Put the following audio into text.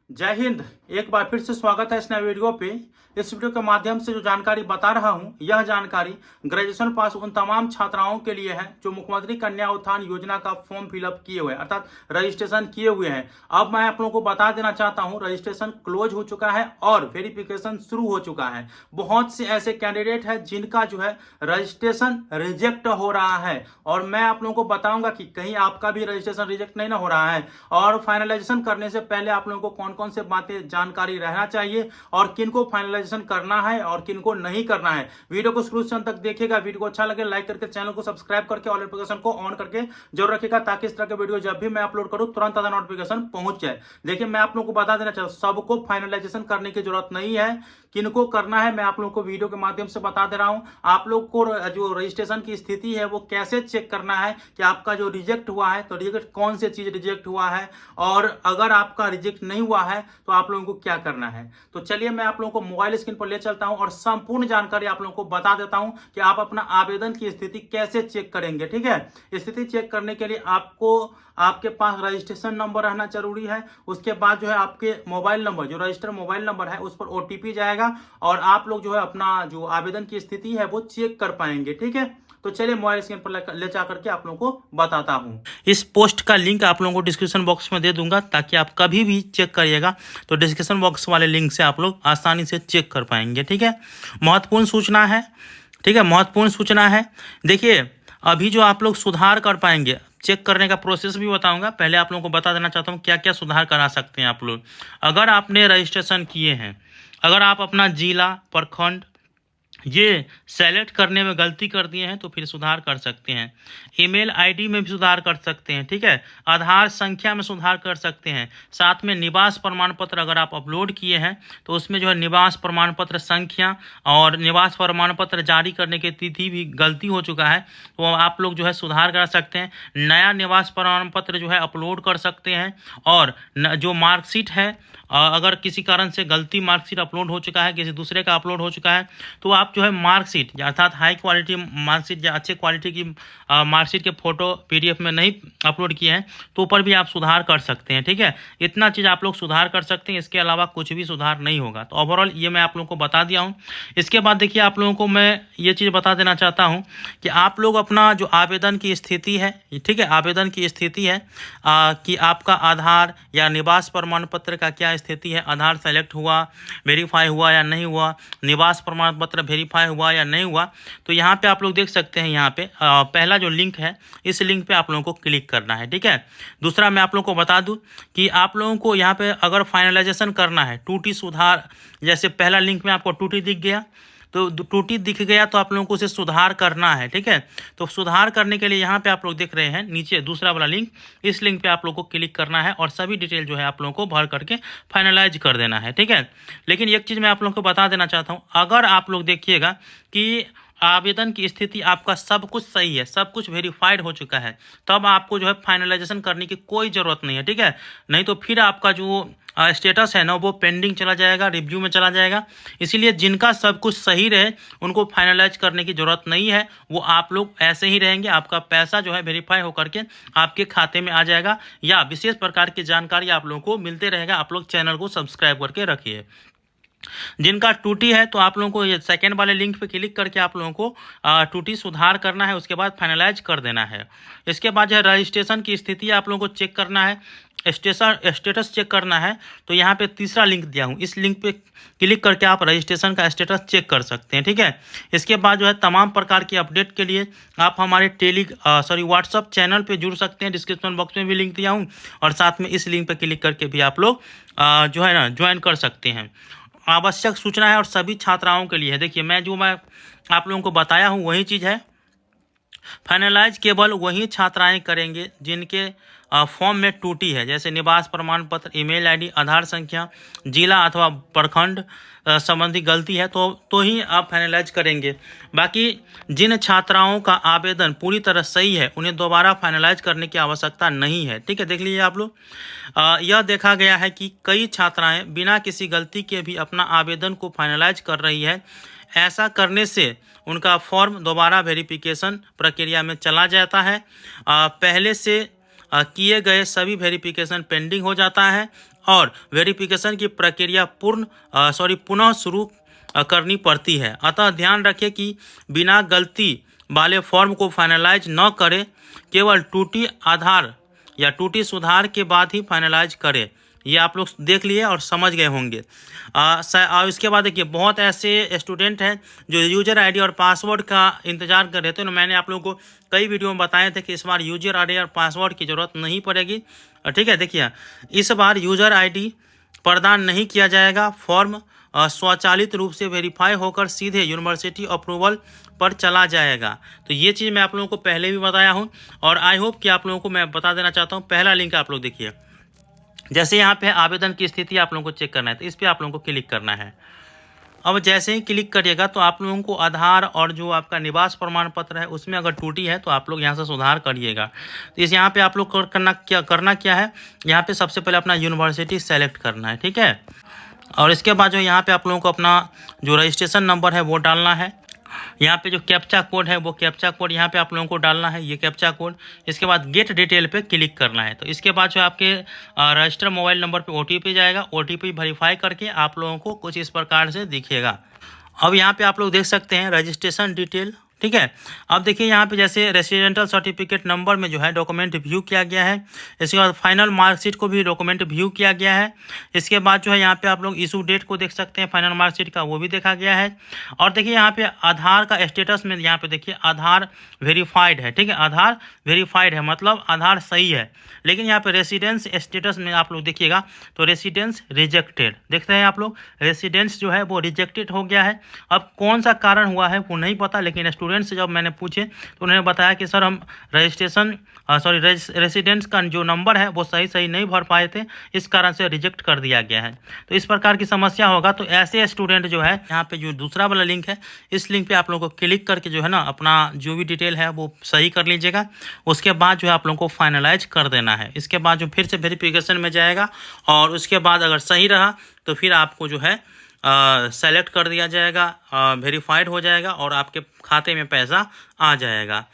जय हिंद। एक बार फिर से स्वागत है इस नए वीडियो पे। इस वीडियो के माध्यम से जो जानकारी बता रहा हूं, यह जानकारी ग्रेजुएशन पास उन तमाम छात्राओं के लिए है जो मुख्यमंत्री कन्या उत्थान योजना का फॉर्म फिलअप किए हुए हैं, अर्थात रजिस्ट्रेशन किए हुए हैं। अब मैं आप लोगों को बता देना चाहता हूं, रजिस्ट्रेशन क्लोज हो चुका है और वेरिफिकेशन शुरू हो चुका है। बहुत से ऐसे कैंडिडेट हैं जिनका जो है रजिस्ट्रेशन रिजेक्ट हो रहा है, और मैं आप लोगों को बताऊंगा कि कहीं आपका भी रजिस्ट्रेशन रिजेक्ट नहीं ना हो रहा है। और फाइनलाइजेशन करने से पहले आप लोगों को कौन कौन से बातें जानकारी रहना चाहिए और किनको फाइनलाइजेशन करना है और किनको नहीं करना है। वीडियो को शुरू से अंत तक देखिएगा। वीडियो को अच्छा लगे लाइक करके चैनल को सब्सक्राइब करके ऑल नोटिफिकेशन को ऑन करके जरूर रखिएगा, ताकि इस तरह के वीडियो जब भी मैं अपलोड करूं तुरंत आधा नोटिफिकेशन पहुंच जाए। देखिए, मैं आप लोगों को बता देना चाहता हूं, सबको फाइनलाइजेशन करने की जरूरत नहीं है। किनको करना है मैं आप लोगों को वीडियो के माध्यम से बता दे रहा हूं। आप लोग को जो रजिस्ट्रेशन की स्थिति है वो कैसे चेक करना है कि आपका जो रिजेक्ट हुआ है तो रिजेक्ट कौन सी चीज रिजेक्ट हुआ है, और अगर आपका रिजेक्ट नहीं हुआ है तो आप लोगों को क्या करना है। तो चलिए मैं आप लोगों को मोबाइल स्क्रीन पर ले चलता हूं और संपूर्ण जानकारी आप लोगों को बता देता हूं कि आप अपना आवेदन की स्थिति कैसे चेक करेंगे। ठीक है, स्थिति चेक करने के लिए आपको आपके पास रजिस्ट्रेशन नंबर रहना जरूरी है। उसके बाद जो है आपके मोबाइल नंबर, जो रजिस्टर मोबाइल नंबर है उस पर ओटीपी जाएगा और आप लोग जो है अपना जो आवेदन की स्थिति है वो चेक कर पाएंगे। ठीक है, तो चलिए मोबाइल स्क्रीन पर ले जा करके आप लोगों को बताता हूं। इस पोस्ट का लिंक आप लोगों को डिस्क्रिप्शन बॉक्स में दे दूंगा, ताकि आप कभी भी चेक करिएगा तो डिस्क्रिप्शन बॉक्स वाले लिंक से आप लोग आसानी से चेक कर पाएंगे। ठीक है, महत्वपूर्ण सूचना है। ठीक है, महत्वपूर्ण सूचना है। देखिए, अभी जो आप लोग सुधार कर पाएंगे, चेक करने का प्रोसेस भी बताऊंगा। पहले आप लोगों को बता देना चाहता हूं क्या क्या सुधार करा सकते हैं आप लोग। अगर आपने रजिस्ट्रेशन किए हैं, अगर आप अपना जिला प्रखंड ये सेलेक्ट करने में गलती कर दिए हैं तो फिर सुधार कर सकते हैं। ईमेल आईडी में भी सुधार कर सकते हैं। ठीक है, आधार संख्या में सुधार कर सकते हैं। साथ में निवास प्रमाण पत्र अगर आप अपलोड किए हैं तो उसमें जो है निवास प्रमाण पत्र संख्या और निवास प्रमाण पत्र जारी करने की तिथि भी गलती हो चुका है, तो आप लोग जो है सुधार कर सकते हैं। नया निवास प्रमाण पत्र जो है अपलोड कर सकते हैं। और जो मार्कशीट है, अगर किसी कारण से गलती मार्कशीट अपलोड हो चुका है, किसी दूसरे का अपलोड हो चुका है, तो आप जो है मार्कशीट अर्थात हाई क्वालिटी मार्कशीट या अच्छे क्वालिटी की मार्कशीट के फोटो पीडीएफ में नहीं अपलोड किए हैं तो ऊपर भी आप सुधार कर सकते हैं। ठीक है, इतना चीज़ आप लोग सुधार कर सकते हैं, इसके अलावा कुछ भी सुधार नहीं होगा। तो ओवरऑल ये मैं आप लोगों को बता दिया हूँ। इसके बाद देखिए, आप लोगों को मैं ये चीज़ बता देना चाहता हूँ कि आप लोग अपना जो आवेदन की स्थिति है, ठीक है, आवेदन की स्थिति है कि आपका आधार या निवास प्रमाण पत्र का क्या स्थिति है, आधार सेलेक्ट हुआ, वेरीफाई हुआ या नहीं हुआ, निवास प्रमाण पत्र वेरीफाई हुआ या नहीं हुआ। तो यहाँ पे आप लोग देख सकते हैं, यहाँ पे पहला जो लिंक है इस लिंक पे आप लोगों को क्लिक करना है। ठीक है, दूसरा मैं आप लोगों को बता दूं कि आप लोगों को यहाँ पे अगर फाइनलाइजेशन करना है, टूटी सुधार, जैसे पहला लिंक में आपको टूटी दिख गया तो टूटी दिख गया तो आप लोगों को उसे सुधार करना है। ठीक है, तो सुधार करने के लिए यहाँ पे आप लोग देख रहे हैं नीचे दूसरा वाला लिंक, इस लिंक पे आप लोग को क्लिक करना है और सभी डिटेल जो है आप लोगों को भर करके फाइनलाइज कर देना है। ठीक है, लेकिन एक चीज़ मैं आप लोगों को बता देना चाहता हूँ, अगर आप लोग देखिएगा कि आवेदन की स्थिति आपका सब कुछ सही है, सब कुछ वेरीफाइड हो चुका है, तब आपको जो है फाइनलाइजेशन करने की कोई ज़रूरत नहीं है। ठीक है, नहीं तो फिर आपका जो स्टेटस है ना वो पेंडिंग चला जाएगा, रिव्यू में चला जाएगा। इसीलिए जिनका सब कुछ सही रहे उनको फाइनलाइज करने की ज़रूरत नहीं है, वो आप लोग ऐसे ही रहेंगे। आपका पैसा जो है वेरीफाई होकर के आपके खाते में आ जाएगा, या विशेष प्रकार की जानकारी आप लोगों को मिलते रहेगा। आप लोग चैनल को सब्सक्राइब करके रखिए। जिनका टूटी है तो आप लोगों को ये सेकेंड वाले लिंक पे क्लिक करके आप लोगों को टूटी सुधार करना है, उसके बाद फाइनलाइज कर देना है। इसके बाद जो है रजिस्ट्रेशन की स्थिति आप लोगों को चेक करना है, स्टेटस चेक करना है। तो यहाँ पे तीसरा लिंक दिया हूँ, इस लिंक पे क्लिक करके आप रजिस्ट्रेशन का स्टेटस चेक कर सकते हैं। ठीक है, इसके बाद जो है तमाम प्रकार की अपडेट के लिए आप हमारे व्हाट्सअप चैनल पे जुड़ सकते हैं। डिस्क्रिप्शन बॉक्स में भी लिंक दिया हूँ, और साथ में इस लिंक पे क्लिक करके भी आप लोग जो है ना ज्वाइन कर सकते हैं। आवश्यक सूचना है और सभी छात्राओं के लिए है। देखिए, मैं आप लोगों को बताया हूँ वही चीज़ है। फाइनलाइज केवल वही छात्राएं करेंगे जिनके फॉर्म में टूटी है, जैसे निवास प्रमाण पत्र, ईमेल आईडी, आधार संख्या, जिला अथवा प्रखंड संबंधी गलती है तो ही आप फाइनलाइज करेंगे। बाकी जिन छात्राओं का आवेदन पूरी तरह सही है उन्हें दोबारा फाइनलाइज करने की आवश्यकता नहीं है। ठीक है, देख लीजिए आप लोग, यह देखा गया है कि कई छात्राएं बिना किसी गलती के भी अपना आवेदन को फाइनलाइज कर रही है। ऐसा करने से उनका फॉर्म दोबारा वेरिफिकेशन प्रक्रिया में चला जाता है। पहले से किए गए सभी वेरिफिकेशन पेंडिंग हो जाता है और वेरिफिकेशन की प्रक्रिया पुनः शुरू करनी पड़ती है। अतः ध्यान रखें कि बिना गलती वाले फॉर्म को फाइनलाइज न करें, केवल त्रुटि आधार या त्रुटि सुधार के बाद ही फाइनलाइज करें। ये आप लोग देख लिए और समझ गए होंगे। इसके बाद देखिए, बहुत ऐसे स्टूडेंट हैं जो यूजर आईडी और पासवर्ड का इंतजार कर रहे थे। तो मैंने आप लोगों को कई वीडियो में बताए थे कि इस बार यूजर आईडी और पासवर्ड की ज़रूरत नहीं पड़ेगी। ठीक है, देखिए इस बार यूजर आईडी प्रदान नहीं किया जाएगा। फॉर्म स्वचालित रूप से वेरीफाई होकर सीधे यूनिवर्सिटी अप्रूवल पर चला जाएगा। तो ये चीज़ मैं आप लोगों को पहले भी बताया हूँ और आई होप कि आप लोगों को मैं बता देना चाहता हूँ। पहला लिंक आप लोग देखिए, जैसे यहाँ पे आवेदन की स्थिति आप लोगों को चेक करना है, तो इस पर आप लोगों को क्लिक करना है। अब जैसे ही क्लिक करिएगा तो आप लोगों को आधार और जो आपका निवास प्रमाण पत्र है उसमें अगर त्रुटि है तो आप लोग यहाँ से सुधार करिएगा। तो इस यहाँ पे आप लोग करना क्या है, यहाँ पे सबसे पहले अपना यूनिवर्सिटी सेलेक्ट करना है। ठीक है, और इसके बाद जो यहाँ पे आप लोगों को अपना जो रजिस्ट्रेशन नंबर है वो डालना है। यहाँ पे जो कैप्चा कोड है वो कैप्चा कोड यहाँ पे आप लोगों को डालना है, ये कैप्चा कोड। इसके बाद गेट डिटेल पे क्लिक करना है। तो इसके बाद जो आपके रजिस्टर मोबाइल नंबर पे OTP जाएगा, OTP वेरीफाई करके आप लोगों को कुछ इस प्रकार से दिखेगा। अब यहाँ पे आप लोग देख सकते हैं रजिस्ट्रेशन डिटेल। ठीक है, अब देखिए यहाँ पे जैसे रेसिडेंटल सर्टिफिकेट नंबर में जो है डॉक्यूमेंट व्यू किया गया है। इसके बाद फाइनल मार्कशीट को भी डॉक्यूमेंट व्यू किया गया है। इसके बाद जो है यहाँ पे आप लोग इशू डेट को देख सकते हैं, फाइनल मार्कशीट का वो भी देखा गया है। और देखिए यहाँ पे आधार का स्टेटस में यहाँ पे देखिए आधार वेरीफाइड है। ठीक है, आधार वेरीफाइड है मतलब आधार सही है। लेकिन यहाँ पे रेसिडेंस स्टेटस में आप लोग देखिएगा तो रेसिडेंस रिजेक्टेड देख रहे हैं आप लोग, रेसिडेंस जो है वो रिजेक्टेड हो गया है। अब कौन सा कारण हुआ है वो नहीं पता, लेकिन स्टूडेंट से जब मैंने पूछे तो उन्होंने बताया कि सर हम रेसिडेंस का जो नंबर है वो सही नहीं भर पाए थे, इस कारण से रिजेक्ट कर दिया गया है। तो इस प्रकार की समस्या होगा। तो ऐसे स्टूडेंट जो है यहाँ पे जो दूसरा वाला लिंक है, इस लिंक पे आप लोगों को क्लिक करके जो है ना अपना जो भी डिटेल है वो सही कर लीजिएगा। उसके बाद जो है आप लोगों को फाइनलाइज कर देना है। इसके बाद जो फिर से वेरिफिकेशन में जाएगा और उसके बाद अगर सही रहा तो फिर आपको जो है सेलेक्ट कर दिया जाएगा, वेरीफाइड हो जाएगा और आपके खाते में पैसा आ जाएगा।